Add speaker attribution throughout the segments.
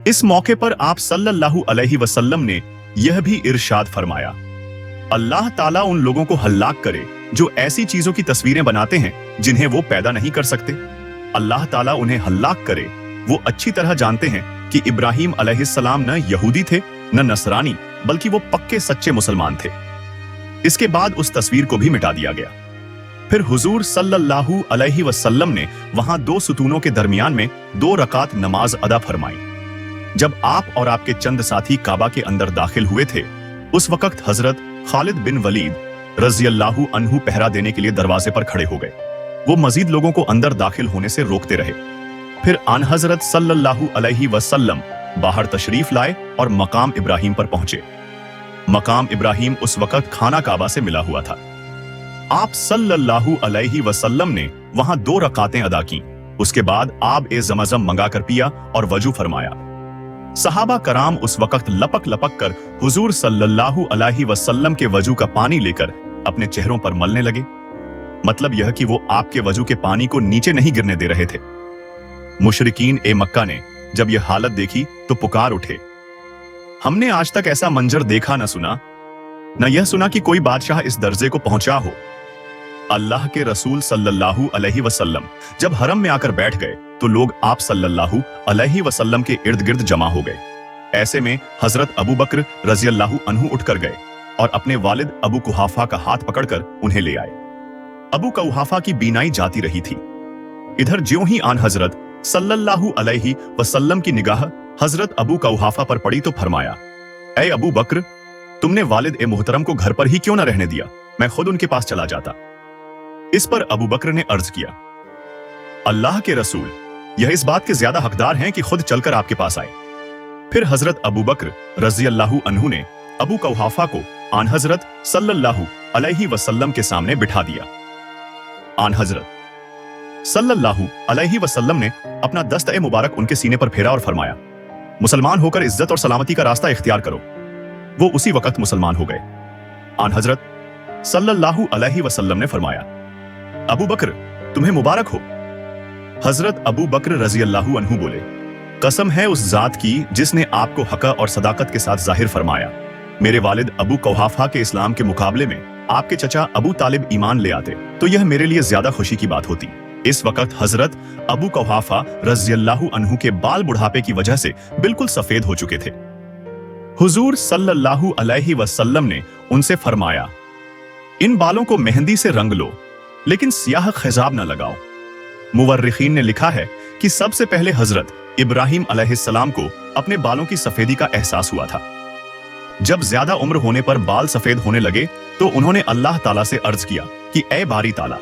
Speaker 1: इस मौके पर आप सल्लल्लाहु अलैहि वसल्लम ने यह भी इरशाद फरमाया, अल्लाह ताला उन लोगों को हलाक करे जो ऐसी चीजों की तस्वीरें बनाते हैं जिन्हें वो पैदा नहीं कर सकते। अल्लाह ताला उन्हें हलाक करे। वो अच्छी तरह जानते हैं कि इब्राहीम अलैहिस्सलाम न यहूदी थे न नसरानी, बल्कि वो पक्के सच्चे मुसलमान थे। इसके बाद उस तस्वीर को भी मिटा दिया गया। फिर हुजूर सल्लल्लाहु अलैहि वसल्लम ने वहां 2 सुतूनों के दरमियान में 2 रकात नमाज अदा फरमाई। जब आप और आपके चंद साथी काबा के अंदर दाखिल हुए थे, उस वक्त हजरत खालिद बिन वलीद रज़ियल्लाहु अन्हु पहरा देने के लिए दरवाजे पर खड़े हो गए। वो मजीद लोगों को अंदर दाखिल होने से रोकते रहे। फिर आन हजरत सल्लल्लाहु अलैहि वसल्लम बाहर तशरीफ लाए और मकाम इब्राहीम पर पहुंचे। मकाम इब्राहीम उस वक्त खाना काबा से मिला हुआ था। आप सल्लल्लाहु अलैहि वसल्लम ने वहां 2 रकातें अदा की। उसके बाद आब ए ज़मज़म मंगाकर पिया और वजू फरमाया। सहाबा कराम उस वक्त लपक लपक कर हुजूर सल्लल्लाहु अलैहि वसल्लम के वजू का पानी लेकर अपने चेहरों पर मलने लगे। मतलब यह कि वो आपके वजू के पानी को नीचे नहीं गिरने दे रहे थे। मुशरिकीन ए मक्का ने जब यह हालत देखी तो पुकार उठे, हमने आज तक ऐसा मंजर देखा न सुना, न यह सुना कि कोई बादशाह इस दर्जे को पहुंचा हो। अल्लाह के रसूल सल्लल्लाहु अलैहि वसल्लम जब हरम में आकर बैठ गए तो लोग आप सल्लल्लाहु अलैहि वसल्लम के इर्द गिर्द जमा हो गए। ऐसे में हजरत अबू बकर रज़ियल्लाहु अन्हु उठकर गए और अपने वालिद अबू कुहाफा का हाथ पकड़कर उन्हें ले आए। अबू कुहाफा की बीनाई जाती रही थी। इधर ज्यों ही आन हजरत सल्लल्लाहु अलैहि वसल्लम की निगाह हजरत अबू कुहाफा पर पड़ी तो फरमाया, ऐ अबू बकर, तुमने वालिद ए मोहतरम को घर पर ही क्यों न रहने दिया? मैं खुद उनके पास चला जाता। इस पर अबू बकर ने अर्ज किया, अल्लाह के रसूल, यह इस बात के ज्यादा हकदार हैं कि खुद चलकर आपके पास आए। फिर हजरत अबू बकर रज़ियल्लाहु अन्हु ने अबू कुहाफा को आन हजरत सल्लल्लाहु अलैहि वसल्लम के सामने बिठा दिया। आन हजरत सल्लल्लाहु अलैहि वसल्लम ने अपना दस्त मुबारक उनके सीने पर फेरा और फरमाया, मुसलमान होकर इज्जत और सलामती का रास्ता इख्तियार करो। वो उसी वक्त मुसलमान हो गए। आन हजरत सल्लल्लाहु अलैहि वसल्लम ने फरमाया, अबू बकर, तुम्हें मुबारक हो। हजरत अबू बकर रज़ियल्लाहु अन्हु बोले, कसम है उस जात की जिसने आपको हक़ और सदाकत के साथ जाहिर फरमाया। मेरे वालिद अबू कुहाफा के इस्लाम के मुकाबले में आपके चचा अबू तालिब ईमान ले आते तो यह मेरे लिए ज्यादा खुशी की बात होती। इस वक्त हजरत अबू कुहाफा रज़ियल्लाहु अन्हु के बाल बुढ़ापे की वजह से बिल्कुल सफेद हो चुके थे। हुजूर सल्लल्लाहु अलैहि वसल्लम ने उनसे फरमाया, इन बालों को मेहंदी से रंग लो, लेकिन सियाह खिजाब न लगाओ। मुवर्रिखीन ने लिखा है कि सबसे पहले हजरत इब्राहीम अलैहिस्सलाम को अपने बालों की सफेदी का एहसास हुआ था। जब ज्यादा उम्र होने पर बाल सफेद होने लगे तो उन्होंने अल्लाह ताला से अर्ज किया कि ऐ बारी ताला,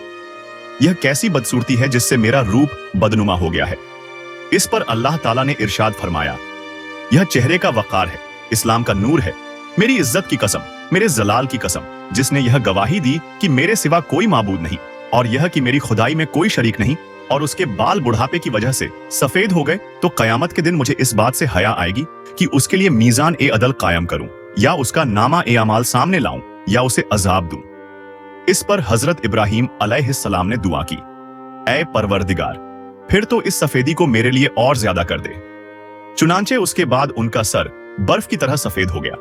Speaker 1: यह कैसी बदसूरती है जिससे मेरा रूप बदनुमा हो गया है। इस पर अल्लाह ताला ने इरशाद फरमाया, यह चेहरे का वकार है, इस्लाम का नूर है। मेरी इज्जत की कसम, मेरे जलाल की कसम, जिसने यह गवाही दी कि मेरे सिवा कोई माबूद नहीं और यह कि मेरी खुदाई में कोई शरीक नहीं, और उसके बाल बुढ़ापे की वजह से सफेद हो गए तो कयामत के दिन मुझे इस बात से हया आएगी कि उसके लिए मीजान ए अदल कायम करूं, या उसका नामा ए अमाल सामने लाऊं, या उसे अजाब दूं। इस पर हजरत इब्राहीम अलैहिस्सलाम ने दुआ की, ऐ परवरदिगार, फिर तो इस सफेदी को मेरे लिए और ज्यादा कर दे। चुनांचे उसके बाद उनका सर बर्फ की तरह सफेद हो गया।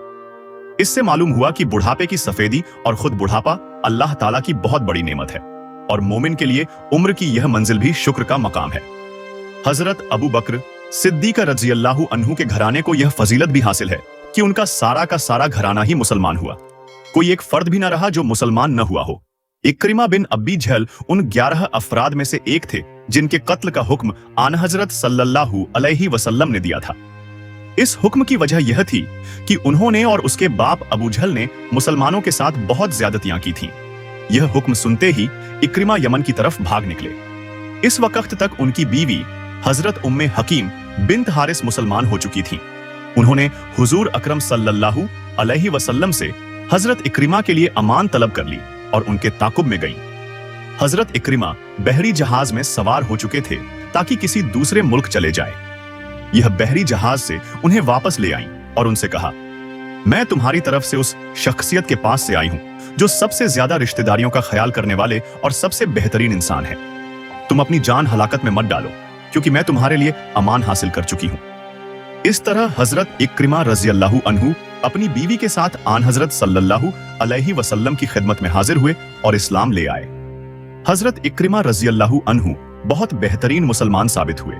Speaker 1: इससे मालूम हुआ कि बुढ़ापे की सफेदी और खुद बुढ़ापा अल्लाह ताला की बहुत बड़ी नेमत है, और मोमिन के लिए उम्र की यह मंजिल भी शुक्र का मकाम है। हजरत अबू बकर सिद्दीक रज़ियल्लाहु अन्हु के घराने को यह फजीलत भी हासिल है कि उनका सारा का सारा घराना ही मुसलमान हुआ। कोई एक फर्द भी न रहा जो मुसलमान न हुआ हो। इक्रिमा बिन अब्बी जहल उन 11 अफराद में से एक थे जिनके कत्ल का हुक्म आन हजरत सल्लल्लाहु अलैहि वसल्लम ने दिया था। इस हुक्म की वजह यह थी कि उन्होंने और उसके बाप अबू जहल ने मुसलमानों के साथ बहुत ज्यादतियां की थीं। यह हुक्म सुनते ही इक्रिमा यमन की तरफ भाग निकले। इस वक्त तक उनकी बीवी हजरत उम्मे हकीम बिन्त हारिस मुसलमान हो चुकी थीं। उन्होंने हुजूर अकरम सल्लल्लाहु अलैहि वसल्लम से हजरत इक्रिमा के लिए अमान तलब कर ली और उनके ताकुब में गईं। हजरत इक्रिमा बहरी जहाज में सवार हो चुके थे ताकि किसी दूसरे मुल्क चले जाए। यह बहरी जहाज से उन्हें वापस ले आईं और उनसे कहा, मैं तुम्हारी तरफ से उस शख्सियत के पास से आई हूं जो सबसे ज्यादा रिश्तेदारियों का ख्याल करने वाले और सबसे बेहतरीन इंसान है। तुम अपनी जान हलाकत में मत डालो, क्योंकि मैं तुम्हारे लिए अमान हासिल कर चुकी हूं। इस तरह हजरत इक्रिमा रजी अल्लाहु अन्हु अपनी बीवी के साथ आन हजरत सल्लल्लाहु अलैहि वसल्लम की खिदमत में हाजिर हुए और इस्लाम ले आए। हजरत इक्रिमा रजी अल्लाहु अन्हु बहुत बेहतरीन मुसलमान साबित हुए।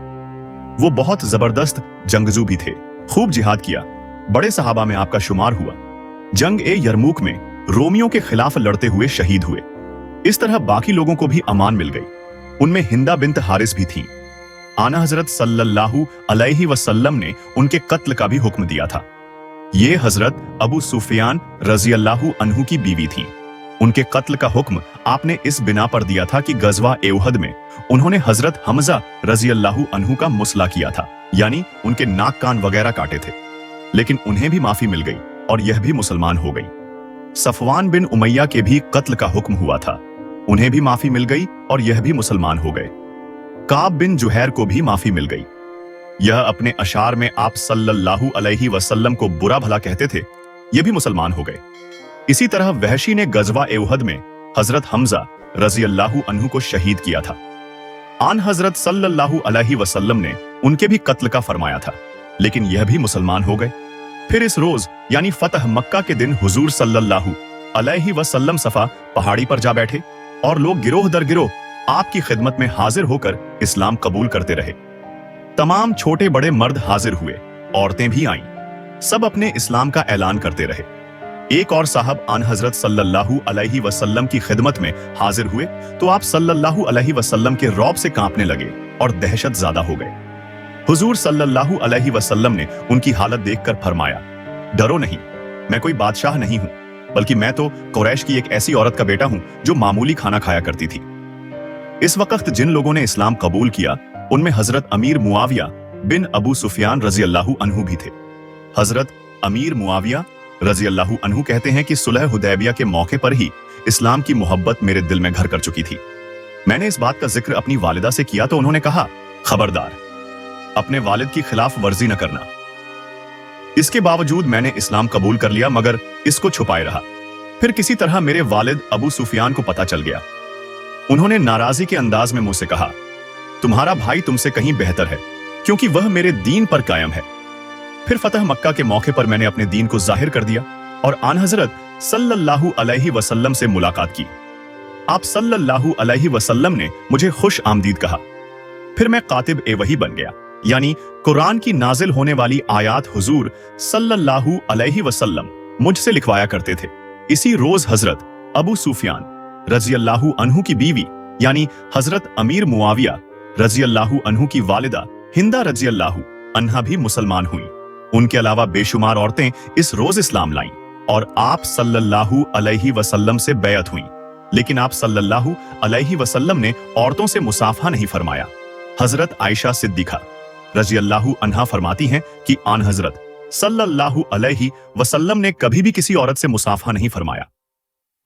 Speaker 1: वो बहुत जबरदस्त जंगजू भी थे, खूब जिहाद किया, बड़े सहाबा में आपका शुमार हुआ। जंग ए यरमूक में रोमियों के खिलाफ लड़ते हुए शहीद हुए। इस तरह बाकी लोगों को भी अमान मिल गई। उनमें हिंदा बिन्त हारिस भी थीं। आना हजरत सल्लल्लाहु अलैहि वसल्लम ने उनके कत्ल का भी हुक्म दिया था। ये हजरत अबू सुफियान रजी अल्लाहु अन्हु की बीवी थीं। उनके कत्ल का हुक्म आपने इस बिना पर दिया था कि गजवा एउहद में उन्होंने हजरत हमजा रजी अल्लाहु अन्हु का मुसला किया था, यानी उनके नाक कान वगैरह काटे थे। लेकिन उन्हें भी माफी मिल गई और यह भी मुसलमान हो गई। सफवान बिन उमैया के भी कत्ल का हुक्म हुआ था, उन्हें भी माफी मिल गई और यह भी मुसलमान हो गए। काब बिन जुहैर को भी माफी मिल गई। यह अपने अशार में आप सल्लल्लाहु अलैहि वसल्लम को बुरा भला कहते थे, यह भी मुसलमान हो गए। इसी तरह वहशी ने गजवा एउहद में हजरत हमजा रजी अल्लाहु अन्हु को शहीद किया था। आन हजरत सल्लल्लाहु अलैहि वसल्लम ने उनके भी कत्ल का फरमाया था, लेकिन यह भी मुसलमान हो गए। फिर इस रोज यानी फतह मक्का के दिन हुजूर सल्लल्लाहु अलैहि वसल्लम सफा पहाड़ी पर जा बैठे और लोग गिरोह दर गिरोह आपकी खिदमत में हाजिर होकर इस्लाम कबूल करते रहे। तमाम छोटे बड़े मर्द हाजिर हुए, औरतें भी आईं। सब अपने इस्लाम का ऐलान करते रहे। एक और साहब आन हजरत सल्लल्लाहु अलैहि वसल्लम की खिदमत में हाजिर हुए तो आप सल्लल्लाहु अलैहि वसल्लम के रौब से कांपने लगे और दहशत ज़्यादा हो गए। हुजूर सल्लल्लाहु अलैहि वसल्लम ने उनकी हालत देखकर फरमाया, डरो नहीं, मैं कोई बादशाह नहीं हूं, बल्कि मैं तो कुरैश की एक ऐसी औरत का बेटा हूं जो मामूली खाना खाया करती थी। इस वक्त जिन लोगों ने इस्लाम कबूल किया उनमें हजरत अमीर मुआविया बिन अबू सुफियान रजी अल्लाहु अन्हु भी थे। हजरत अमीर मुआविया रजी अल्लाहु अन्हु कहते हैं कि सुलह हुदैबिया के मौके पर ही इस्लाम की मोहब्बत मेरे दिल में घर कर चुकी थी। मैंने इस बात का जिक्र अपनी वालिदा से किया तो उन्होंने कहा, खबरदार, अपने वालिद की खिलाफ वर्जी न करना। इसके बावजूद मैंने इस्लाम कबूल कर लिया, मगर इसको छुपाए रहा। फिर किसी तरह मेरे वालिद अबू सुफियान को पता चल गया। उन्होंने नाराजी के अंदाज में मुझसे कहा, तुम्हारा भाई तुमसे कहीं बेहतर है, क्योंकि वह मेरे दीन पर कायम है। फिर फतह मक्का के मौके पर मैंने अपने दीन को जाहिर कर दिया और आन हजरत सल्लल्लाहु अलैहि वसल्लम से मुलाकात की। आप सल्लल्लाहु अलैहि वसल्लम ने मुझे खुश आमदीद कहा। फिर मैं कातिब ए वही बन गया, यानी कुरान की नाजिल होने वाली आयात हुजूर सल्लल्लाहु अलैहि वसल्लम मुझसे लिखवाया करते थे। इसी रोज हजरत अबू सुफियान रजी अल्लाहु अन्हु की बीवी यानी हजरत अमीर मुआविया रजी अल्लाहु अन्हु की वालिदा हिंदा रजी अल्लाहु अन्हा भी मुसलमान हुई। उनके अलावा बेशुमार औरतें इस रोज इस्लाम लाईं और आप सल्लल्लाहु अलैहि वसल्लम से बैअत हुईं। लेकिन आप सल्लल्लाहु अलैहि वसल्लम ने औरतों से मुसाफा नहीं फरमाया। हजरत आयशा सिद्दीका रजी अल्लाहु अन्हा फरमाती हैं कि आन हजरत सल्लल्लाहु अलैहि वसल्लम ने कभी भी किसी औरत से मुसाफा नहीं फरमाया।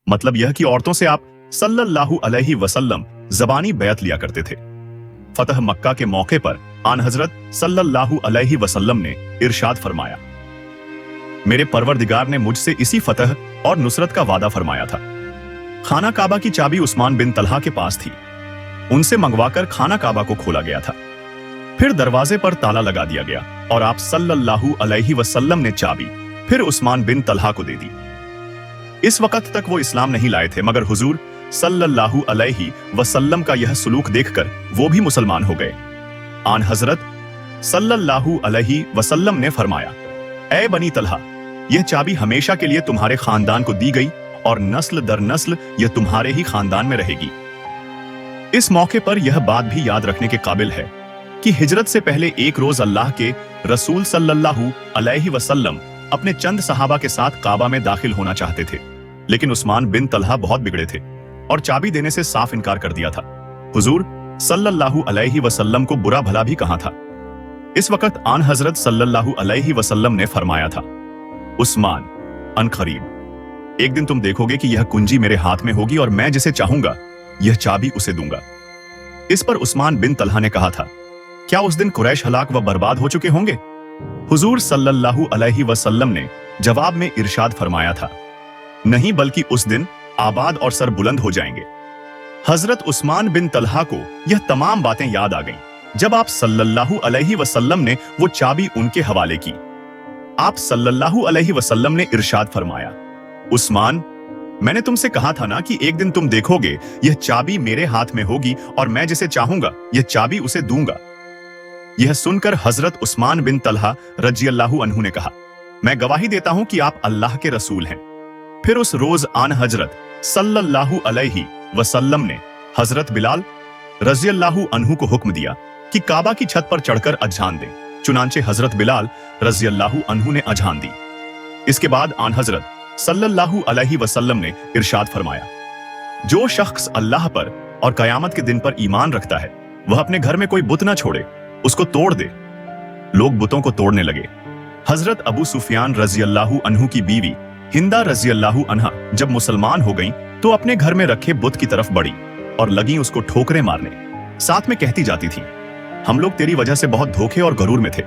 Speaker 1: मतलब यह कि औरतों से आप सल्लल्लाहु अलैहि वसल्लम ज़बानी बैअत लिया करते थे। फतह मक्का के मौके पर आन हजरत सल्लल्लाहु अलैहि वसल्लम ने इरशाद फरमाया, मेरे परवरदिगार ने मुझसे इसी फतह और नुसरत का वादा फरमाया था। खाना काबा की चाबी उस्मान बिन तलहा के पास थी। उनसे मंगवाकर खाना काबा को खोला गया था। फिर दरवाजे पर ताला लगा दिया गया और आप सल्लल्लाहु अलैहि वसल्लम ने चाबी फिर उस्मान बिन तलहा को दे दी। इस वक्त तक वो इस्लाम नहीं लाए थे, मगर हुजूर सल्लल्लाहु अलैहि वसल्लम का यह सुलूक देखकर वो भी मुसलमान हो गए। आन हजरत सल्लल्लाहु अलैहि वसल्लम ने फरमाया, ऐ बनी तलहा, यह चाबी हमेशा के लिए तुम्हारे खानदान को दी गई और नस्ल दर नस्ल यह तुम्हारे ही खानदान में रहेगी। इस मौके पर यह बात भी याद रखने के काबिल है कि हिजरत से पहले एक रोज अल्लाह के रसूल सल्लल्लाहु अलैहि वसल्लम अपने चंद सहाबा के साथ काबा में दाखिल होना चाहते थे, लेकिन उस्मान बिन तलहा बहुत बिगड़े थे और चाबी देने से साफ इनकार कर दिया था। हुजूर सल्लल्लाहु अलैहि वसल्लम को बुरा भला भी कहा था। इस वक्त आन हजरत सल्लल्लाहु अलैहि वसल्लम ने फरमाया था, उस्मान, अनकरीब एक दिन तुम देखोगे कि यह कुंजी मेरे हाथ में होगी और मैं जिसे चाहूंगा यह चाबी उसे दूंगा। इस पर उस्मान बिन तलहा ने कहा था, क्या उस दिन कुरैश हलाक व बर्बाद हो चुके होंगे? हुजूर सल्लल्लाहु अलैहि वसल्लम ने जवाब में इरशाद फरमाया था, नहीं, बल्कि उस दिन आबाद और सर बुलंद हो जाएंगे। हजरत उस्मान बिन तलहा को यह तमाम बातें याद आ गईं जब आप सल्लल्लाहु अलैहि वसल्लम ने वो चाबी उनके हवाले की, आप सल्लल्लाहु अलैहि वसल्लम ने इरशाद फरमाया, उस्मान, मैंने तुमसे कहा था ना कि एक दिन तुम देखोगे यह चाबी मेरे हाथ में होगी और मैं जिसे चाहूंगा यह चाबी उसे दूंगा। यह सुनकर हजरत उस्मान बिन तलहा रज़ियल्लाहु अन्हु ने कहा, मैं गवाही देता हूं कि आप अल्लाह के रसूल हैं। फिर उस रोज आन हजरत सल्लल्लाहु अलैहि वसल्लम ने हजरत बिलाल रज़ियल्लाहु अन्हु को हुक्म दिया कि काबा की छत पर चढ़कर अजान दें। चुनांचे हजरत बिलाल रज़ियल्लाहु अन्हु ने अजान दी। इसके बाद आन हजरत सल्लल्लाहु अलैहि वसल्लम ने इरशाद फरमाया, जो शख्स अल्लाह पर और कयामत के दिन पर ईमान रखता है वह अपने घर में कोई बुत ना छोड़े, उसको तोड़ दे। लोग बुतों को तोड़ने लगे। हजरत अबू सुफियान रज़ियल्लाहु अन्हु की बीवी हिंदा रज़ियल्लाहु अन्हा जब मुसलमान हो गईं तो अपने घर में रखे बुत की तरफ बढ़ी और लगी उसको ठोकरें मारने। साथ में कहती जाती थी, हम लोग तेरी वजह से बहुत धोखे और गरूर में थे।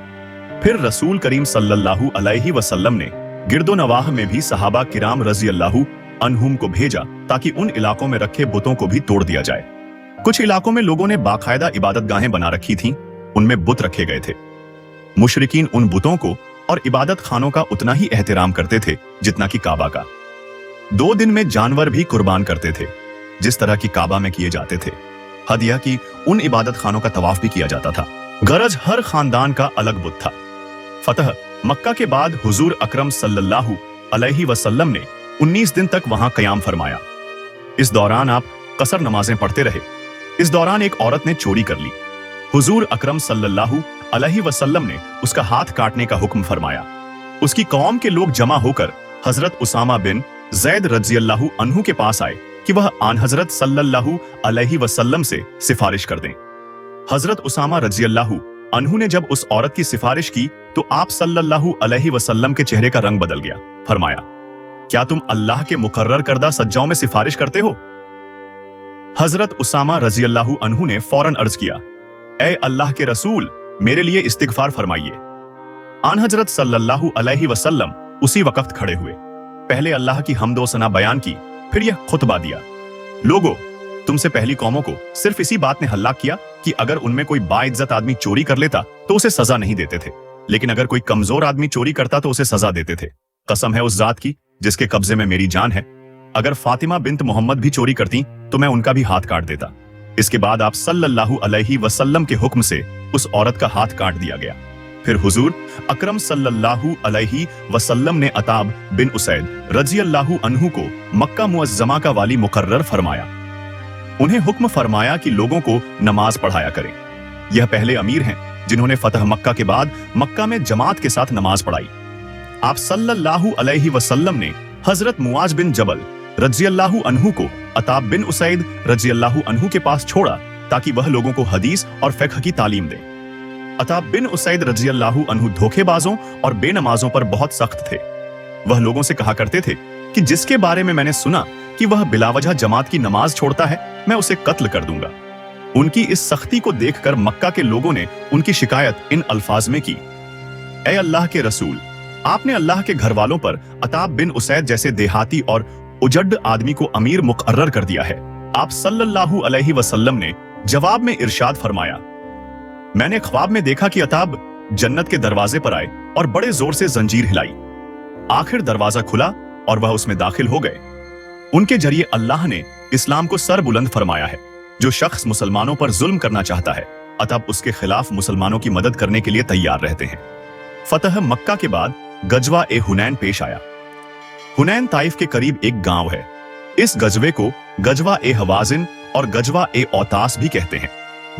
Speaker 1: फिर रसूल करीम सल्लल्लाहु अलैहि वसल्लम ने गिरदो नवाह में भी सहाबा किराम रज़ियल्लाहु अन्हुम को भेजा ताकि उन इलाकों में रखे बुतों को भी तोड़ दिया जाए। कुछ इलाकों में लोगों ने बाकायदा इबादत गाहें बना रखी थीं, उनमें बुत रखे गए थे। मुशरिकीन उन बुतों को और इबादत खानों का उतना ही एहतराम करते थे जितना कि काबा का। 2 दिन में जानवर भी कुर्बान करते थे जिस तरह की काबा में किए जाते थे। हदिया की उन इबादत खानों का तवाफ भी किया जाता था। गरज हर खानदान का अलग बुत था। फतह मक्का के बाद हुजूर अकरम सल्लल्लाहु अलैहि वसल्लम ने 19 दिन तक वहां कयाम फरमाया। इस दौरान आप कसर नमाजें पढ़ते रहे। इस दौरान एक औरत ने चोरी कर ली। हुजूर अकरम सल्लल्लाहु अलैहि वसल्लम ने उसका हाथ काटने का हुक्म फरमाया। उसकी कौम के लोग जमा होकर हजरत उसामा बिन ज़ैद रज़ियल्लाहु अन्हु के पास आए कि वह आन हजरत सल्लल्लाहु अलैहि वसल्लम से सिफारिश कर दें। हजरत उसामा रज़ियल्लाहु अन्हु ने जब उस औरत की सिफारिश की तो आप सल्लल्लाहु अलैहि वसल्लम के चेहरे का रंग बदल गया। फरमाया, क्या तुम अल्लाह के मुकर्रर करदा सज्जाओं में सिफारिश करते हो? हजरत उसामा रज़ियल्लाहु अन्हु ने फौरन अर्ज किया, ऐ अल्लाह के रसूल, मेरे लिए इस्तिगफार फरमाइए। आन हजरत सल्लल्लाहु अलैहि वसल्लम उसी वक्त खड़े हुए। पहले अल्लाह की हम्दो सना बयान की, फिर यह खुतबा दिया, लोगो, तुमसे पहली कौमों को सिर्फ इसी बात ने हल्लाक किया कि अगर उनमें कोई बाइज्जत आदमी चोरी कर लेता तो उसे सजा नहीं देते थे, लेकिन अगर कोई कमजोर आदमी चोरी करता तो उसे सजा देते थे। कसम है उस जात की जिसके कब्जे में मेरी जान है, अगर फातिमा बिन्त मोहम्मद भी चोरी करती तो मैं उनका भी हाथ काट देता। इसके बाद आप सल्लल्लाहु अलैहि वसल्लम के हुक्म से उस औरत का हाथ काट दिया गया। फिर हुजूर अकरम सल्लल्लाहु अलैहि वसल्लम ने अताब बिन उसैद रज़ियल्लाहु अन्हु को मक्का मुअज्जमा का वाली मुकर्रर फरमाया। उन्हें हुक्म फरमाया कि लोगों को नमाज पढ़ाया करें। यह पहले अमीर हैं जिन्होंने फतह मक्का के बाद मक्का में जमात के साथ नमाज पढ़ाई। आप सल्लल्लाहु अलैहि वसल्लम ने हजरत मुआज बिन जबल रज़ियल्लाहु अन्हु को अताब बिन उसैद रज़ियल्लाहु अन्हु के पास छोड़ा ताकि वह लोगों को हदीस और फिक्ह की तालीम दे। अताब बिन उसैद रज़ियल्लाहु अन्हु धोखेबाजों और बेनमाजों पर बहुत सख्त थे। वह लोगों से कहा करते थे कि जिसके बारे में मैंने सुना कि वह बिलावजह जमात की नमाज छोड़ता है, मैं उसे कत्ल कर दूंगा। उनकी इस सख्ती को देखकर मक्का के लोगों ने उनकी शिकायत इन अल्फाज में की, ऐ अल्लाह के रसूल, आपने अल्लाह के घर वालों पर अताब बिन उसैद जैसे देहाती और उजड्ड आदमी को अमीर मुकर्रर कर दिया है। आप सल्लल्लाहु अलैहि वसल्लम ने जवाब में इरशाद फरमाया, मैंने ख्वाब में देखा कि अताब जन्नत के दरवाजे पर आए और बड़े जोर से जंजीर हिलाई। आखिर दरवाजा खुला और वह उसमें दाखिल हो गए। उनके जरिए अल्लाह ने इस्लाम को सर बुलंद फरमाया है। जो शख्स मुसलमानों पर जुल्म करना चाहता है अतब उसके खिलाफ मुसलमानों की मदद करने के लिए तैयार रहते हैं। फतह मक्का के बाद गजवा ए हुनैन पेश आया। हुनैन ताइफ के करीब एक गांव है। इस गजवे को गजवा ए हवाजिन और गजवा ए औतास भी कहते हैं।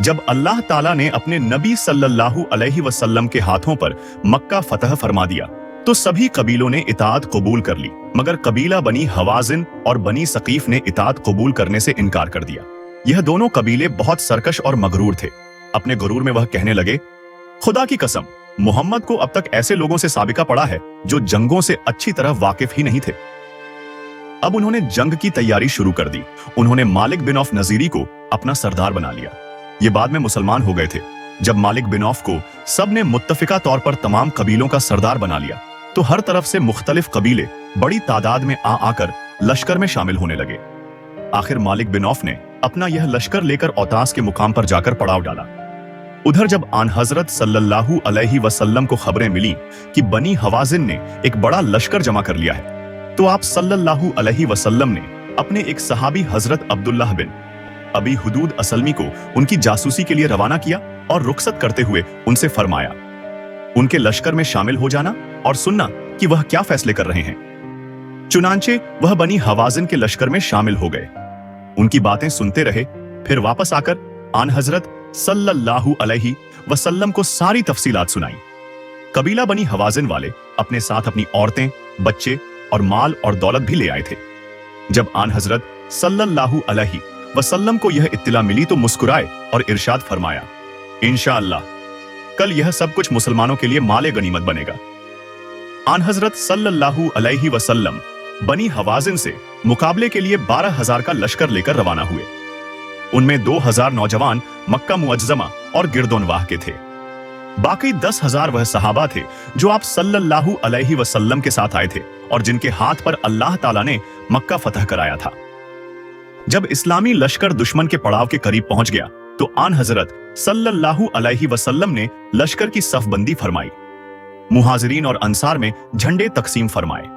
Speaker 1: जब अल्लाह ताला ने अपने नबी सल्लल्लाहु अलैहि वसल्लम के हाथों पर मक्का फतह फरमा दिया तो सभी कबीलों ने इताअत कबूल कर ली, मगर कबीला बनी हवाजिन और बनी सकीफ ने इताअत कबूल करने से इनकार कर दिया। यह दोनों कबीले बहुत सरकश और मगरूर थे। अपने गुरूर में वह कहने लगे, खुदा की कसम, मोहम्मद को अब तक ऐसे लोगों से साबिका पड़ा है जो जंगों से अच्छी तरह वाकिफ ही नहीं थे। अब उन्होंने जंग की तैयारी शुरू कर दी। उन्होंने मालिक बिन औफ नजीरी को अपना सरदार बना लिया। ये बाद में मुसलमान हो गए थे। जब मालिक बिन औफ को सब ने मुत्तफिका तौर पर तमाम कबीलों का सरदार बना लिया तो हर तरफ से मुख्तलिफ कबीले बड़ी तादाद में आकर लश्कर में शामिल होने लगे। आखिर मालिक बिन औफ ने अपना यह लश्कर लेकर औतास के मुकाम पर जाकर पड़ाव डाला। उधर जब आन हजरत सल्लल्लाहु अलैहि वसल्लम को खबरें मिली कि बनी हवाजिन ने एक बड़ा लश्कर जमा कर लिया है, तो आप सल्लल्लाहु अलैहि वसल्लम ने अपने एक सहाबी हजरत अब्दुल्लाह बिन अबी हुदूद असलमी को उनकी जासूसी के लिए रवाना किया और रुखसत करते हुए उनसे फरमाया, उनके लश्कर में शामिल हो जाना और सुनना कि वह क्या फैसले कर रहे हैं। चुनांचे वह बनी हवाजिन के लश्कर में शामिल हो गए, उनकी बातें सुनते रहे, फिर वापस आकर आन हजरत सल्लल्लाहु अलैहि वसल्लम को सारी तफसीलात सुनाई। कबीला बनी हवाजिन वाले अपने साथ अपनी औरतें, बच्चे और माल और दौलत भी ले आए थे। जब आन हजरत सल्लल्लाहु अलैहि वसल्लम को यह इत्तिला मिली तो मुस्कुराए और इरशाद फरमाया, इंशाअल्लाह कल यह सब कुछ मुसलमानों के लिए माले गनीमत बनेगा। आन हजरत सल्लल्लाहु अलैहि वसल्लम बनी हवाजिन से मुकाबले के लिए 12,000 का लश्कर लेकर रवाना हुए। उनमें 2,000 नौजवान मक्का मुअज्जमा और गिरदोनवाह के थे। बाकी 10,000 वह सहाबा थे जो आप सल्लल्लाहु अलैहि वसल्लम के साथ आए थे और जिनके हाथ पर अल्लाह ताला ने मक्का फतह कराया था। जब इस्लामी लश्कर दुश्मन के पड़ाव के करीब पहुंच गया तो आन हजरत सल्लल्लाहु अलैहि वसल्लम ने लश्कर की सफबंदी फरमाई। मुहाजिरीन और अंसार में झंडे तकसीम फरमाए।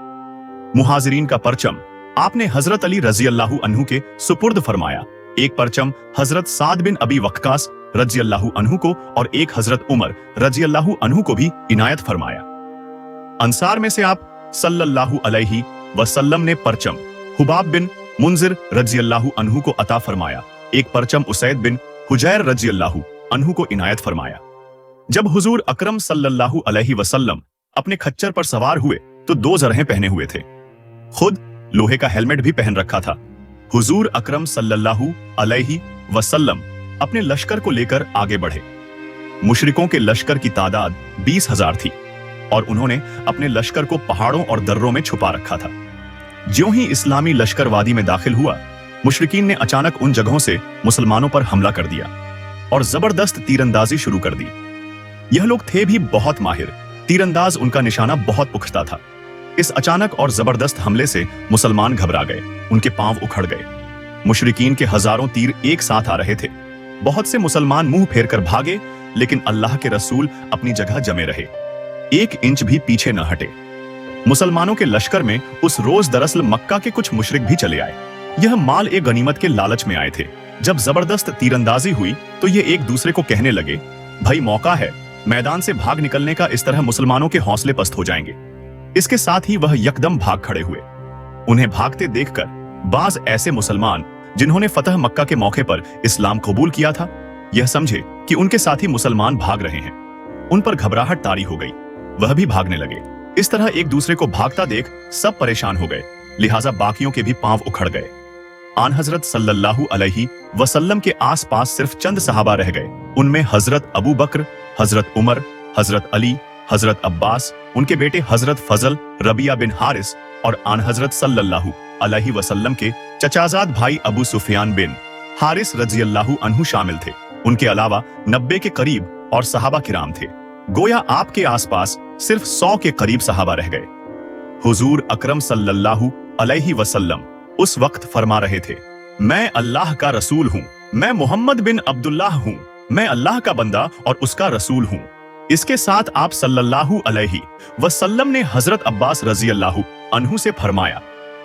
Speaker 1: मुहाजिरीन का परचम आपने हजरत अली रजी अल्लाहु अन्हु के सुपुर्द फरमाया, एक परचम हजरत साद बिन अबी वक्कास रजी अल्लाहु अन्हु को और एक हजरत उमर रजी अल्लाहु अन्हु को भी इनायत फरमाया। अंसार में से आप सल्लल्लाहु अलैहि वसल्लम ने परचम हुबाब बिन मुंजिर रजी अल्लाहु अन्हु को अता फरमाया, एक परचम उसैद बिन हुजैर रजी अल्लाहु अन्हु को इनायत फरमाया। जब हुजूर अकरम सल्लल्लाहु अलैहि वसल्लम अपने खच्चर पर सवार हुए तो 2 जरहें पहने हुए थे, खुद लोहे का हेलमेट भी पहन रखा था। हुजूर अकरम सल्लल्लाहु अलैहि वसल्लम अपने लश्कर को लेकर आगे बढ़े। मुशरिकों के लश्कर की तादाद 20,000 थी और उन्होंने अपने लश्कर को पहाड़ों और दर्रों में छुपा रखा था। ज्यों ही इस्लामी लश्कर वादी में दाखिल हुआ, मुशरिकीन ने अचानक उन जगहों से मुसलमानों पर हमला कर दिया और जबरदस्त तीरंदाजी शुरू कर दी। यह लोग थे भी बहुत माहिर तीरंदाज, उनका निशाना बहुत पुख्ता था। इस अचानक और जबरदस्त हमले से मुसलमान घबरा गए, उनके पांव उखड़ गए। मुशरिकीन के हजारों तीर एक साथ आ रहे थे। बहुत से मुसलमान मुंह फेर कर भागे, लेकिन अल्लाह के रसूल अपनी जगह जमे रहे, 1 इंच भी पीछे न हटे। मुसलमानों के लश्कर में उस रोज दरअसल मक्का के कुछ मुशरिक भी चले आए। यह माल ए गनीमत के लालच में आए थे। जब जबरदस्त तीरंदाजी हुई तो ये एक दूसरे को कहने लगे, भाई मौका है, मैदान से भाग निकलने का, इस तरह मुसलमानों के हौसले पस्त हो जाएंगे। इसके साथ ही वह यकदम भाग खड़े हुए। उन्हें भागते देखकर बाज ऐसे मुसलमान जिन्होंने फतह मक्का के मौके पर इस्लाम कबूल किया था, यह समझे कि उनके साथी मुसलमान भाग रहे हैं, उन पर घबराहट तारी हो गई, वह भी भागने लगे। इस तरह एक दूसरे को भागता देख सब परेशान हो गए, लिहाजा बाकियों के भी पांव उखड़ गए। आन हजरत सल्लल्लाहु अलैहि वसल्लम के आसपास सिर्फ चंद सहाबा रह गए। उनमें हजरत अबू बकर, हजरत उमर, हजरत अली, हजरत अब्बास, उनके बेटे हजरत फजल, रबिया बिन हारिस और आन हजरत सल्लल्लाहु अलैहि वसल्लम के चचाजाद भाई अबू सुफियान बिन हारिस रजी अल्लाहु अन्हु शामिल थे। उनके अलावा 90 के करीब और सहाबा किराम थे। गोया आपके आसपास सिर्फ 100 के करीब सहाबा रह गए। हुजूर अकरम सल्लल्लाहु अलैहि वसल्लम उस वक्त फरमा रहे थे, मैं अल्लाह का रसूल हूँ, मैं मोहम्मद बिन अब्दुल्लाह हूँ, मैं अल्लाह का बंदा और उसका रसूल हूँ। इसके साथ आप सल्लल्लाहु अलैहि वसल्लम ने हजरत अब्बास रजी अल्लाहु अन्हु से फरमाया,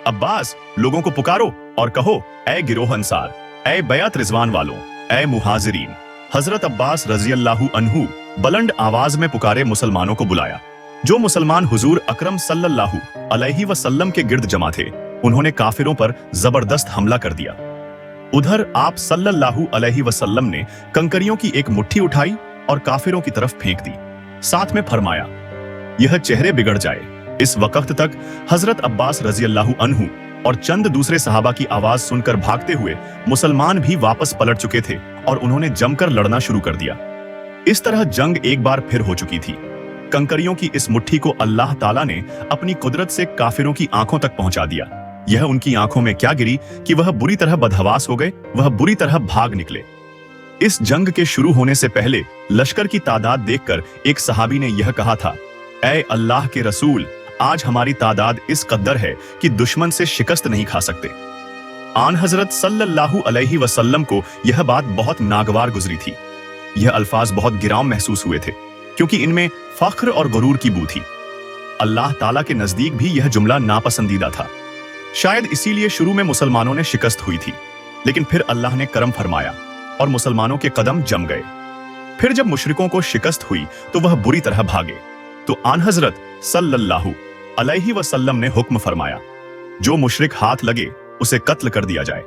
Speaker 1: अब्बास लोगों को पुकारो और कहो, ऐ गिरोह अंसार, ऐ बैत रिजवान वालों, ऐ मुहाजिरीन। हजरत अब्बास रजी अल्लाहु अन्हु बुलंद आवाज में पुकारे, मुसलमानों को बुलाया। जो मुसलमान हुजूर अकरम सल्लल्लाहु अलैहि वसल्लम के गिर्द जमा थे, उन्होंने काफिरों पर जबरदस्त हमला कर दिया। उधर आप सल्लल्लाहु अलैहि वसल्लम ने कंकरियों की एक मुट्ठी उठाई और काफिरों की तरफ फेंक दी। साथ में फरमाया, यह चेहरे बिगड़ जाए। इस वक्त तक हजरत अब्बास रजी अल्लाहु अन्हु और चंद दूसरे सहाबा की आवाज सुनकर भागते हुए मुसलमान भी वापस पलट चुके थे और उन्होंने जमकर लड़ना शुरू कर दिया। इस तरह जंग एक बार फिर हो चुकी थी। कंकरियों की इस मुट्ठी को अल्लाह ताला ने अपनी कुदरत से काफिरों की आंखों तक पहुंचा दिया। यह उनकी आंखों में क्या गिरी कि वह बुरी तरह बदहवास हो गए, वह बुरी तरह भाग निकले। इस जंग के शुरू होने से पहले लश्कर की तादाद देखकर एक सहाबी ने यह कहा था, ऐ अल्लाह के रसूल, आज हमारी तादाद इस कदर है कि दुश्मन से शिकस्त नहीं खा सकते। आन हजरत सल्लल्लाहु अलैहि वसल्लम को यह बात बहुत नागवार गुजरी थी। यह अल्फाज बहुत गिराम महसूस हुए थे क्योंकि इनमें फख्र और गुरूर की बू थी। अल्लाह ताला के नजदीक भी यह जुमला नापसंदीदा था। शायद इसीलिए शुरू में मुसलमानों ने शिकस्त हुई थी, लेकिन फिर अल्लाह ने करम फरमाया और मुसलमानों के कदम जम गए। फिर जब मुशरिकों को शिकस्त हुई तो वह बुरी तरह भागे, तो आन हजरत सल्लल्लाहु अलैहि वसल्लम ने हुक्म फरमाया, जो मुशरिक हाथ लगे उसे कत्ल कर दिया जाए।